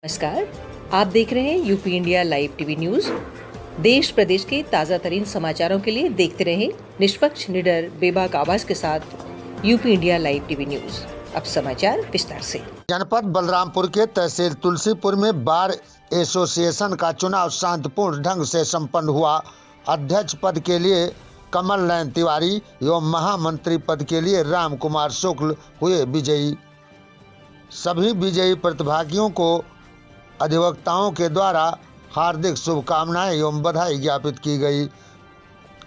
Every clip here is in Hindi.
नमस्कार, आप देख रहे हैं UP India live TV news. देश प्रदेश के ताजा तरीन समाचारों के लिए देखते रहें निष्पक्ष, निडर, बेबाक आवाज के साथ UP India live TV news. अब समाचार विस्तार से। जनपद बलरामपुर के तहसील तुलसीपुर में बार एसोसिएशन का चुनाव शांतिपूर्ण ढंग से संपन्न हुआ। अध्यक्ष पद के लिए कमल नयन तिवारी एवं महामंत्री पद के लिए राम कुमार शुक्ल हुए विजयी। सभी विजयी प्रतिभागियों को अधिवक्ताओं के द्वारा हार्दिक शुभकामनाएं एवं बधाई ज्ञापित की गई।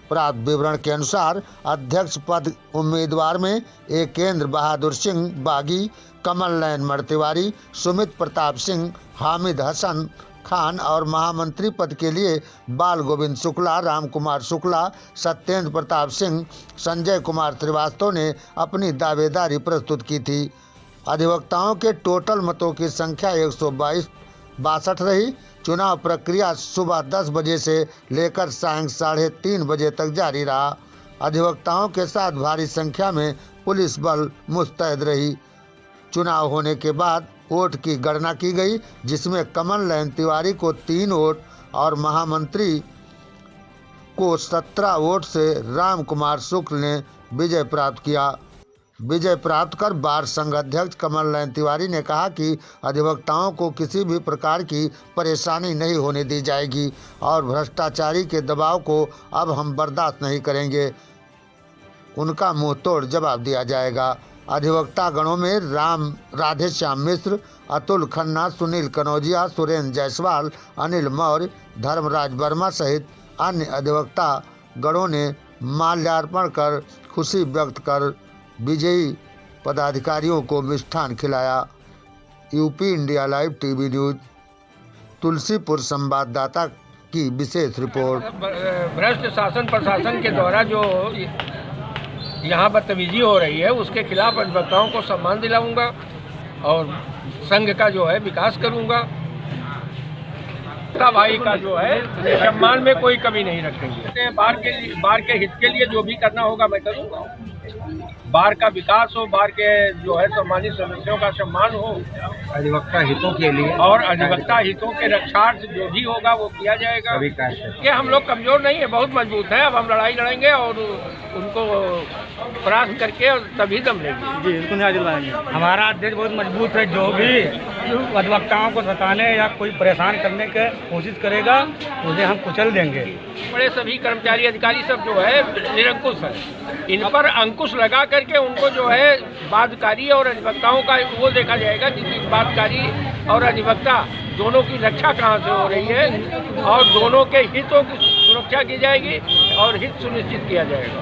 प्राप्त विवरण के अनुसार अध्यक्ष पद उम्मीदवार में एकेंद्र बहादुर सिंह बागी, कमल नयन मर्तिवारी, सुमित प्रताप सिंह, हामिद हसन खान और महामंत्री पद के लिए बाल गोविंद शुक्ला, राम कुमार शुक्ला, सत्येंद्र प्रताप सिंह, संजय कुमार श्रीवास्तव ने अपनी दावेदारी प्रस्तुत की थी। अधिवक्ताओं के टोटल मतों की संख्या 162 रही। चुनाव प्रक्रिया सुबह 10 बजे से लेकर सायं 3:30 बजे तक जारी रहा। अधिवक्ताओं के साथ भारी संख्या में पुलिस बल मुस्तैद रही। चुनाव होने के बाद वोट की गणना की गई, जिसमें कमल नयन तिवारी को 3 वोट और महामंत्री को 17 वोट से राम कुमार शुक्ल ने विजय प्राप्त किया। विजय प्राप्त कर बार संघ अध्यक्ष कमल नयन तिवारी ने कहा कि अधिवक्ताओं को किसी भी प्रकार की परेशानी नहीं होने दी जाएगी और भ्रष्टाचारी के दबाव को अब हम बर्दाश्त नहीं करेंगे। उनका मुंह तोड़ जवाब दिया जाएगा। अधिवक्ता गणों में राधेश्याम मिश्र, अतुल खन्ना, सुनील कनौजिया, सुरेंद्र जायसवाल, अनिल मौर्य, धर्मराज वर्मा सहित अन्य अधिवक्ता गणों ने माल्यार्पण कर खुशी व्यक्त कर विजयी पदाधिकारियों को मिष्ठान खिलाया। UP India live TV news Tulsipur संवाददाता की विशेष रिपोर्ट। भ्रष्ट शासन प्रशासन के द्वारा जो यहाँ बदतमीजी हो रही है, उसके खिलाफ अधिवक्ताओं को सम्मान दिलाऊंगा और संघ का जो है विकास करूंगा। भाई का जो है सम्मान में कोई कमी नहीं रखेंगे। बार के हित के लिए जो भी करना होगा मैं करूंगा। बार का विकास हो, बार के जो है सम्मानित सदस्यों का सम्मान हो, अधिवक्ता हितों के लिए और अधिवक्ता हितों के रक्षार्थ जो भी होगा वो किया जाएगा। ये हम लोग कमजोर नहीं है, बहुत मजबूत है। अब हम लड़ाई लड़ेंगे और उनको परास्त करके और तभी दम लेंगे। जी, इनको न्याय दिलाएंगे। हमारा अध्यक्ष बहुत मजबूत है। जो भी अधिवक्ताओं को सताने या कोई परेशान करने की कोशिश करेगा उसे हम कुचल देंगे। बड़े सभी कर्मचारी अधिकारी सब जो है निरंकुश है। इन पर अंकुश लगा करके उनको जो है बाध्यकारी और अधिवक्ताओं का वो देखा जाएगा कि बाध्यकारी और अधिवक्ता दोनों की रक्षा कहाँ से हो रही है और दोनों के हितों की सुरक्षा की जाएगी और हित सुनिश्चित किया जाएगा।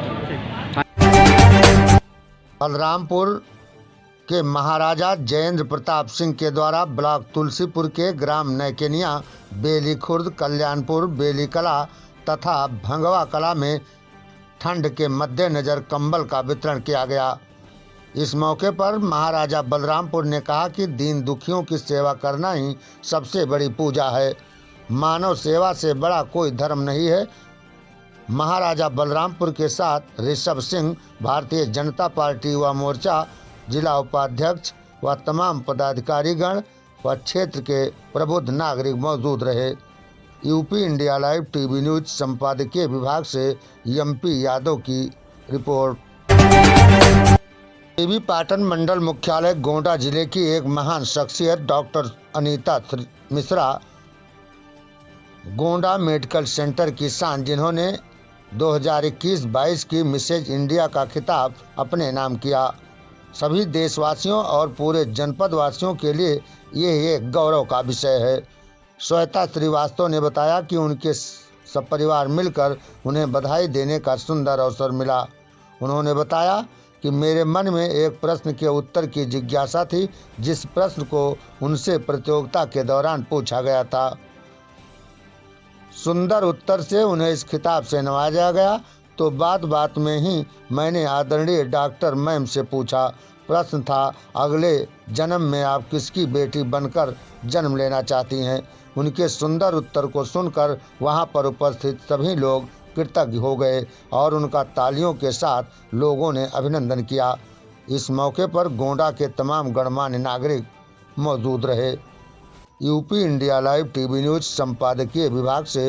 बलरामपुर के महाराजा जयेंद्र प्रताप सिंह के द्वारा ब्लॉक तुलसीपुर के ग्राम नैकेनिया, बेली खुर्द, कल्याणपुर, बेली कला तथा भंगवा कला में ठंड के मद्देनजर कंबल का वितरण किया गया। इस मौके पर महाराजा बलरामपुर ने कहा कि दीन दुखियों की सेवा करना ही सबसे बड़ी पूजा है। मानव सेवा से बड़ा कोई धर्म नहीं है। महाराजा बलरामपुर के साथ ऋषभ सिंह, भारतीय जनता पार्टी युवा मोर्चा जिला उपाध्यक्ष व तमाम पदाधिकारीगण व क्षेत्र के प्रबुद्ध नागरिक मौजूद रहे। UP India live TV news संपादकीय विभाग से एमपी यादव की रिपोर्ट। देवी पाटन मंडल मुख्यालय गोंडा जिले की एक महान शख्सियत doctor Anita Mishra Gonda medical centre की शान, जिन्होंने 2021-22 की मिसेज इंडिया का खिताब अपने नाम किया। सभी देशवासियों और पूरे जनपद वासियों के लिए ये एक गौरव का विषय है। श्वेता श्रीवास्तव ने बताया कि उनके सपरिवार मिलकर उन्हें बधाई देने का सुंदर अवसर मिला। उन्होंने बताया कि मेरे मन में एक प्रश्न के उत्तर की जिज्ञासा थी, जिस प्रश्न को उनसे प्रतियोगिता के दौरान पूछा गया था। सुंदर उत्तर से उन्हें इस खिताब से नवाजा गया, तो बात बात में ही मैंने आदरणीय डॉक्टर मैम से पूछा। प्रश्न था, अगले जन्म में आप किसकी बेटी बनकर जन्म लेना चाहती हैं? उनके सुंदर उत्तर को सुनकर वहां पर उपस्थित सभी लोग कृतज्ञ हो गए और उनका तालियों के साथ लोगों ने अभिनंदन किया। इस मौके पर गोंडा के तमाम गणमान्य नागरिक मौजूद रहे। UP India live TV news संपादकीय विभाग से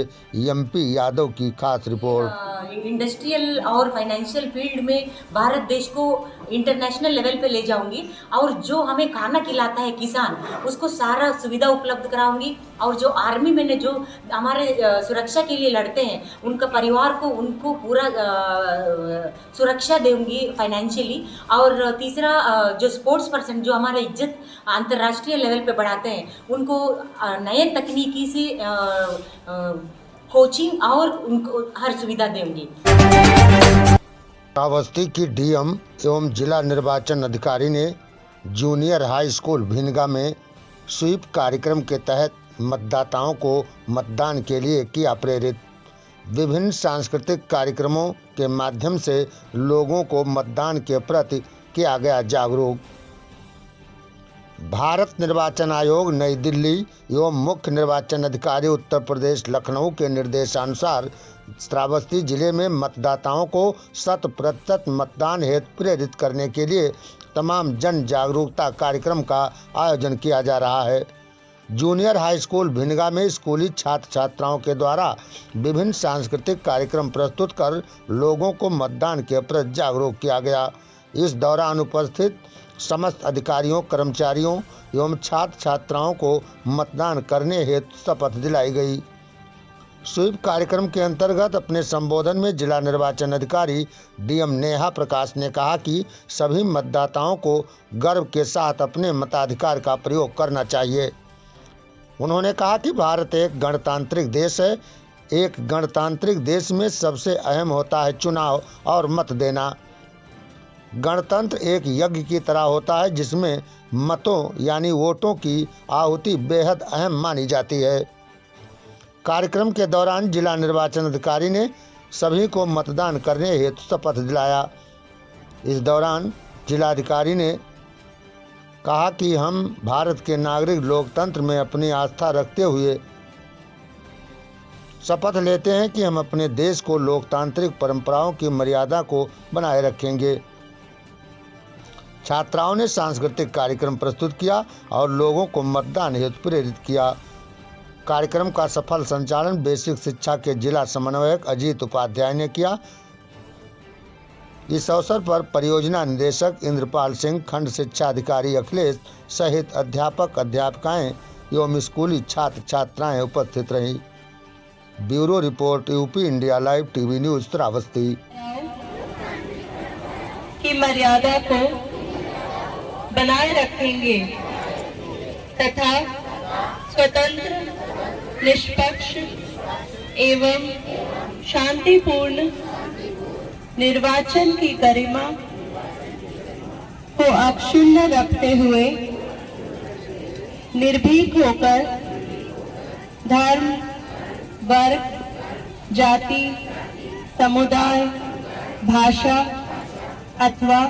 एमपी यादव की खास रिपोर्ट। इंडस्ट्रियल और फाइनेंशियल फील्ड में भारत देश को इंटरनेशनल लेवल पे ले जाऊंगी और जो हमें खाना खिलाता है किसान उसको सारा सुविधा उपलब्ध कराऊंगी और जो आर्मी में जो हमारे सुरक्षा के लिए लड़ते हैं उनका परिवार को उनको पूरा सुरक्षा दूंगी फाइनेंशियली। और तीसरा जो स्पोर्ट्स पर्सन जो हमारा इज्जत अंतर्राष्ट्रीय लेवल पे बढ़ाते हैं उनको नए तकनीकी से कोचिंग और उनको हर सुविधा देंगी। श्रावस्ती की डीएम एवं जिला निर्वाचन अधिकारी ने जूनियर हाई स्कूल भिनगा में स्वीप कार्यक्रम के तहत मतदाताओं को मतदान के लिए किया प्रेरित। विभिन्न सांस्कृतिक कार्यक्रमों के माध्यम से लोगों को मतदान के प्रति किया गया जागरूक। भारत निर्वाचन आयोग नई दिल्ली एवं मुख्य निर्वाचन अधिकारी उत्तर प्रदेश लखनऊ के निर्देशानुसार श्रावस्ती जिले में मतदाताओं को 100% मतदान हेतु प्रेरित करने के लिए तमाम जन जागरूकता कार्यक्रम का आयोजन किया जा रहा है। जूनियर हाई स्कूल भिनगा में स्कूली छात्र छात्राओं के द्वारा विभिन्न सांस्कृतिक कार्यक्रम प्रस्तुत कर लोगों को मतदान के प्रति जागरूक किया गया। इस दौरान उपस्थित समस्त अधिकारियों, कर्मचारियों एवं छात्र छात्राओं को मतदान करने हेतु शपथ दिलाई गई। स्वीप कार्यक्रम के अंतर्गत अपने संबोधन में जिला निर्वाचन अधिकारी डीएम नेहा प्रकाश ने कहा कि सभी मतदाताओं को गर्व के साथ अपने मताधिकार का प्रयोग करना चाहिए। उन्होंने कहा कि भारत एक गणतांत्रिक देश है। एक गणतांत्रिक देश में सबसे अहम होता है चुनाव और मत देना। गणतंत्र एक यज्ञ की तरह होता है जिसमें मतों यानी वोटों की आहुति बेहद अहम मानी जाती है। कार्यक्रम के दौरान जिला निर्वाचन अधिकारी ने सभी को मतदान करने हेतु शपथ दिलाया। इस दौरान जिलाधिकारी ने कहा कि हम भारत के नागरिक लोकतंत्र में अपनी आस्था रखते हुए शपथ लेते हैं कि हम अपने देश को लोकतांत्रिक परंपराओं की मर्यादा को बनाए रखेंगे। छात्राओं ने सांस्कृतिक कार्यक्रम प्रस्तुत किया और लोगों को मतदान हेतु प्रेरित किया। कार्यक्रम का सफल संचालन बेसिक शिक्षा के जिला समन्वयक अजीत उपाध्याय ने किया। इस अवसर पर परियोजना निदेशक इंद्रपाल सिंह, खंड शिक्षा अधिकारी अखिलेश सहित अध्यापक, अध्यापिकाएं एवं स्कूली छात्र छात्राएं उपस्थित रहीं। Bureau report, UP India live TV news Shravasti. की मर्यादा को बनाए रखेंगे तथा स्वतंत्र, निष्पक्ष एवं शांतिपूर्ण निर्वाचन की गरिमा को अक्षुण्ण रखते हुए निर्भीक होकर धर्म, वर्ग, जाति, समुदाय, भाषा अथवा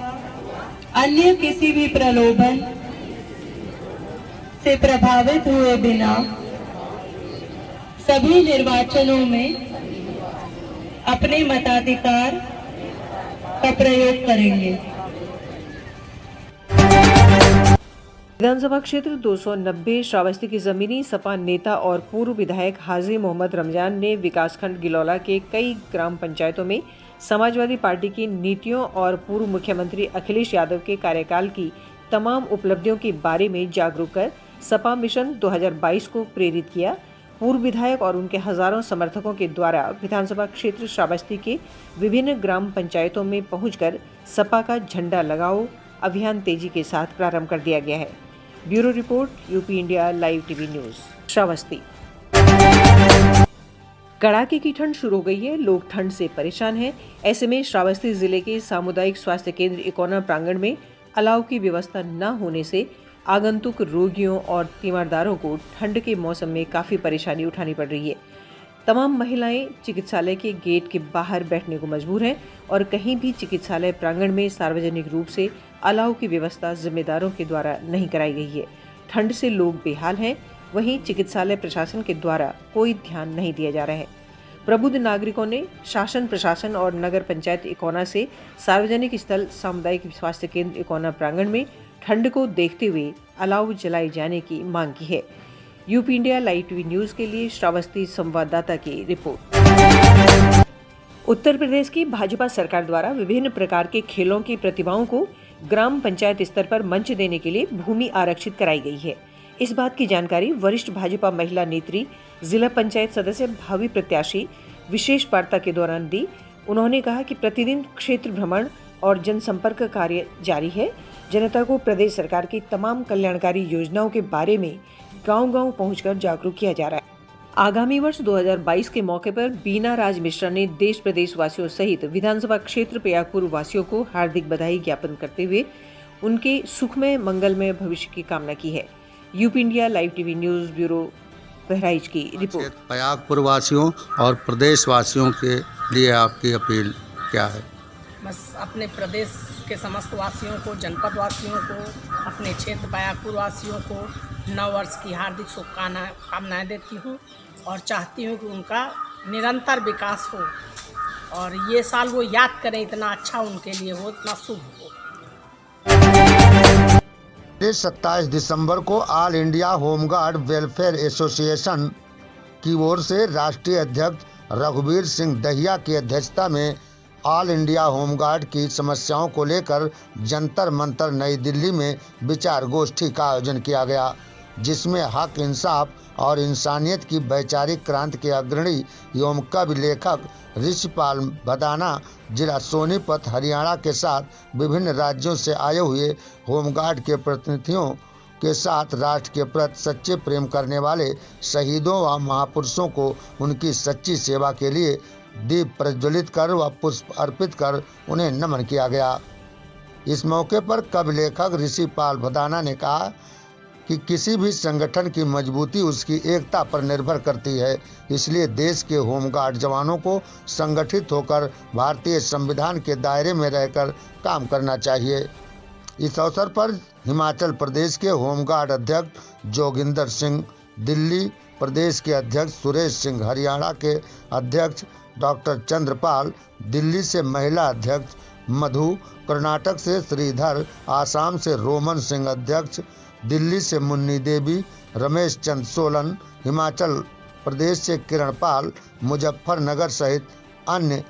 अन्य किसी भी प्रलोभन से प्रभावित हुए बिना सभी निर्वाचनों में अपने मताधिकार का प्रयोग करेंगे। विधानसभा क्षेत्र 290 श्रावस्ती की जमीनी सपा नेता और पूर्व विधायक हाजी मोहम्मद रमजान ने विकासखंड गिलौला के कई ग्राम पंचायतों में समाजवादी पार्टी की नीतियों और पूर्व मुख्यमंत्री अखिलेश यादव के कार्यकाल की तमाम उपलब्धियों के बारे में जागरूक कर सपा मिशन 2022 को प्रेरित किया। पूर्व विधायक और उनके हजारों समर्थकों के द्वारा विधानसभा क्षेत्र श्रावस्ती के विभिन्न ग्राम पंचायतों में पहुंचकर सपा का झंडा लगाओ अभियान तेजी के साथ प्रारंभ कर दिया गया है। Bureau report, UP India live TV news Shravasti. कड़ाके की ठंड शुरू हो गई है, लोग ठंड से परेशान हैं। ऐसे में श्रावस्ती जिले के सामुदायिक स्वास्थ्य केंद्र इकोना प्रांगण में अलाव की व्यवस्था न होने से आगंतुक रोगियों और तीमारदारों को ठंड के मौसम में काफ़ी परेशानी उठानी पड़ रही है। तमाम महिलाएं चिकित्सालय के गेट के बाहर बैठने को मजबूर हैं और कहीं भी चिकित्सालय प्रांगण में सार्वजनिक रूप से अलाव की व्यवस्था जिम्मेदारों के द्वारा नहीं कराई गई है। ठंड से लोग बेहाल हैं, वहीं चिकित्सालय प्रशासन के द्वारा कोई ध्यान नहीं दिया जा रहा है। प्रबुद्ध नागरिकों ने शासन, प्रशासन और नगर पंचायत इकोना से सार्वजनिक स्थल सामुदायिक स्वास्थ्य केंद्र इकोना प्रांगण में ठंड को देखते हुए अलाव जलाए जाने की मांग की है। UP India live TV news के लिए श्रावस्ती संवाददाता की रिपोर्ट। उत्तर प्रदेश की भाजपा सरकार द्वारा विभिन्न प्रकार के खेलों की प्रतिभाओं को ग्राम पंचायत स्तर पर मंच देने के लिए भूमि आरक्षित कराई गई है। इस बात की जानकारी वरिष्ठ भाजपा महिला नेत्री, जिला पंचायत सदस्य, भावी प्रत्याशी विशेष वार्ता के दौरान दी। उन्होंने कहा कि प्रतिदिन क्षेत्र भ्रमण और जनसंपर्क कार्य जारी है। जनता को प्रदेश सरकार की तमाम कल्याणकारी योजनाओं के बारे में गांव-गांव पहुंचकर जागरूक किया जा रहा है। आगामी वर्ष 2022 के मौके पर बीना राज मिश्रा ने देश प्रदेश वासियों सहित विधानसभा क्षेत्र पयागपुर वासियों को हार्दिक बधाई ज्ञापन करते हुए उनके सुखमय मंगलमय भविष्य की कामना की है। UP India live TV news bureau Bahraich की रिपोर्ट। पयागपुर वासियों और प्रदेश वासियों के लिए आपकी अपील क्या है? बस अपने प्रदेश के समस्त वासियों को, जनपद वासियों को, अपने क्षेत्र पयागपुर वासियों को नव वर्ष की हार्दिक शुभकामनाएं देती हूँ और चाहती हूँ कि उनका निरंतर विकास हो और ये साल वो याद करें, इतना अच्छा उनके लिए हो, इतना शुभ हो। 27 दिसंबर को all India home guard welfare association की ओर से राष्ट्रीय अध्यक्ष रघुवीर सिंह दहिया की अध्यक्षता में ऑल इंडिया होमगार्ड की समस्याओं को लेकर जंतर मंतर नई दिल्ली में विचार गोष्ठी का आयोजन किया गया, जिसमें हक, इंसाफ और इंसानियत की वैचारिक क्रांति के अग्रणी एवं कवि लेखक ऋषिपाल भदाना, जिला सोनीपत, हरियाणा के साथ विभिन्न राज्यों से आए हुए होमगार्ड के प्रतिनिधियों के साथ राष्ट्र के प्रति सच्चे प्रेम करने वाले शहीदों व महापुरुषों को उनकी सच्ची सेवा के लिए दीप प्रज्वलित कर व पुष्प अर्पित कर उन्हें नमन किया गया। इस मौके पर कवि लेखक ऋषिपाल भदाना ने कहा कि किसी भी संगठन की मजबूती उसकी एकता पर निर्भर करती है, इसलिए देश के होमगार्ड जवानों को संगठित होकर भारतीय संविधान के दायरे में रहकर काम करना चाहिए। इस अवसर पर हिमाचल प्रदेश के होमगार्ड अध्यक्ष जोगिंदर सिंह, दिल्ली प्रदेश के अध्यक्ष सुरेश सिंह, हरियाणा के अध्यक्ष डॉक्टर चंद्रपाल, दिल्ली से महिला अध्यक्ष मधु, कर्नाटक से श्रीधर, आसाम से रोमन सिंह अध्यक्ष, दिल्ली से मुन्नी देवी, रमेश चंद सोलन, हिमाचल प्रदेश से किरण पाल, मुजफ्फरनगर सहित अन्य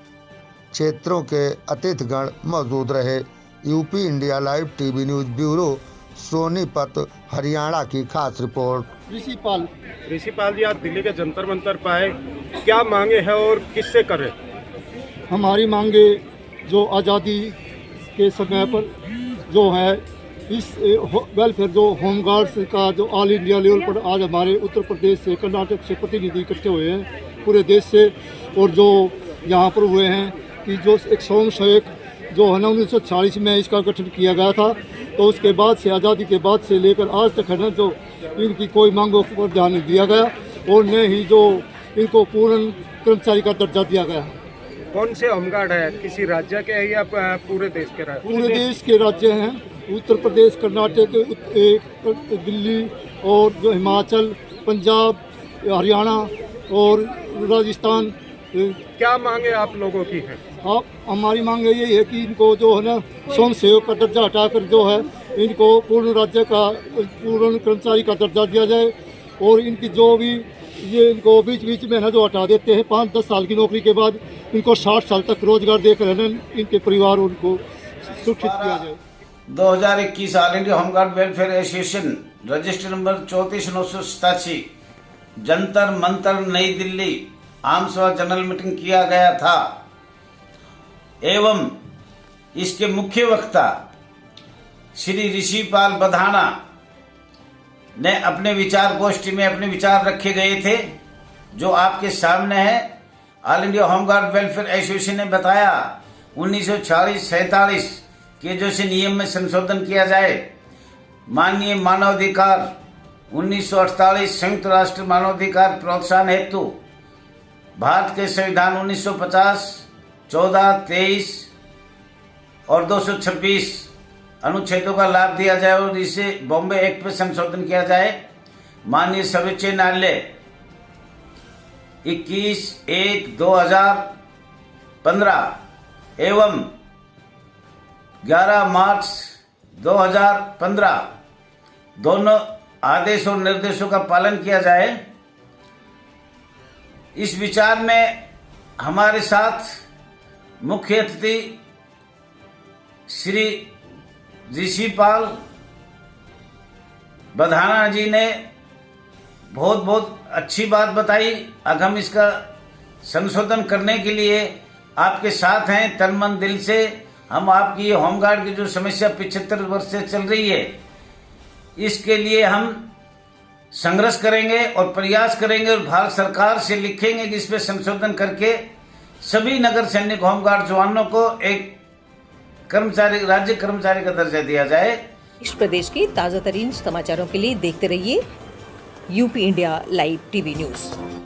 क्षेत्रों के अतिथिगण मौजूद रहे। UP India live TV news bureau Sonipat, Haryana की खास रिपोर्ट। ऋषिपाल जी, आज दिल्ली के जंतर मंतर पर आए, क्या मांगे हैं और किससे करें? हमारी मांगे जो आज़ादी के समय पर जो है इस वेलफेयर जो होमगार्ड्स का जो ऑल इंडिया लेवल पर आज हमारे उत्तर प्रदेश से, कर्नाटक से प्रतिनिधि इकट्ठे हुए हैं पूरे देश से, और जो यहाँ पर हुए हैं कि जो एक स्वयं सेवक जो है ना 1940 में इसका गठन किया गया था, तो उसके बाद से आज़ादी के बाद से लेकर आज तक है ना जो इनकी कोई मांगों पर ध्यान नहीं दिया गया और न ही जो इनको पूर्ण कर्मचारी का दर्जा दिया गया। कौन से होमगार्ड है? किसी राज्य के हैं या पूरे देश के? पूरे देश के राज्य हैं, उत्तर प्रदेश, कर्नाटक, दिल्ली और जो हिमाचल, पंजाब, हरियाणा और राजस्थान। क्या मांगे आप लोगों की है? आप हमारी मांग यही है कि इनको जो है ना स्वयं सेवक का दर्जा हटाकर जो है इनको पूर्ण राज्य का, पूर्ण कर्मचारी का दर्जा दिया जाए और इनकी जो भी ये इनको बीच बीच में ना जो हटा देते हैं 5-10 साल की नौकरी के बाद इनको 60 साल तक रोजगार देकर है इनके परिवार उनको सुरक्षित किया जाए। 2021 all India home guard welfare association register number 34,987 Jantar Mantar नई दिल्ली आम सभा जनरल मीटिंग किया गया था एवं इसके मुख्य वक्ता श्री ऋषिपाल बधाना ने अपने विचार गोष्ठी में अपने विचार रखे गए थे, जो आपके सामने है। All India home guard welfare association ने बताया 1946-47 के जो से नियम में संशोधन किया जाए, माननीय मानवाधिकार 1948 संयुक्त राष्ट्र मानवाधिकार प्रोत्साहन हेतु भारत के संविधान 1950 14, 23 और 226 अनुच्छेदों का लाभ दिया जाए और इसे बॉम्बे एक्ट में संशोधन किया जाए। माननीय सर्वोच्च न्यायालय 21/1/2015 एवं 11 मार्च 2015 दोनों आदेश और निर्देशों का पालन किया जाए। इस विचार में हमारे साथ मुख्य अतिथि श्री ऋषि पाल बधाना जी ने बहुत अच्छी बात बताई। अब हम इसका संशोधन करने के लिए आपके साथ हैं तन मन दिल से। हम आपकी ये होमगार्ड की जो समस्या 75 वर्ष से चल रही है, इसके लिए हम संघर्ष करेंगे और प्रयास करेंगे और भारत सरकार से लिखेंगे कि इस पे संशोधन करके सभी नगर सैनिक होमगार्ड जवानों को एक कर्मचारी, राज्य कर्मचारी का दर्जा दिया जाए। देश प्रदेश के ताजा तरीन समाचारों के लिए देखते रहिए UP India live TV news.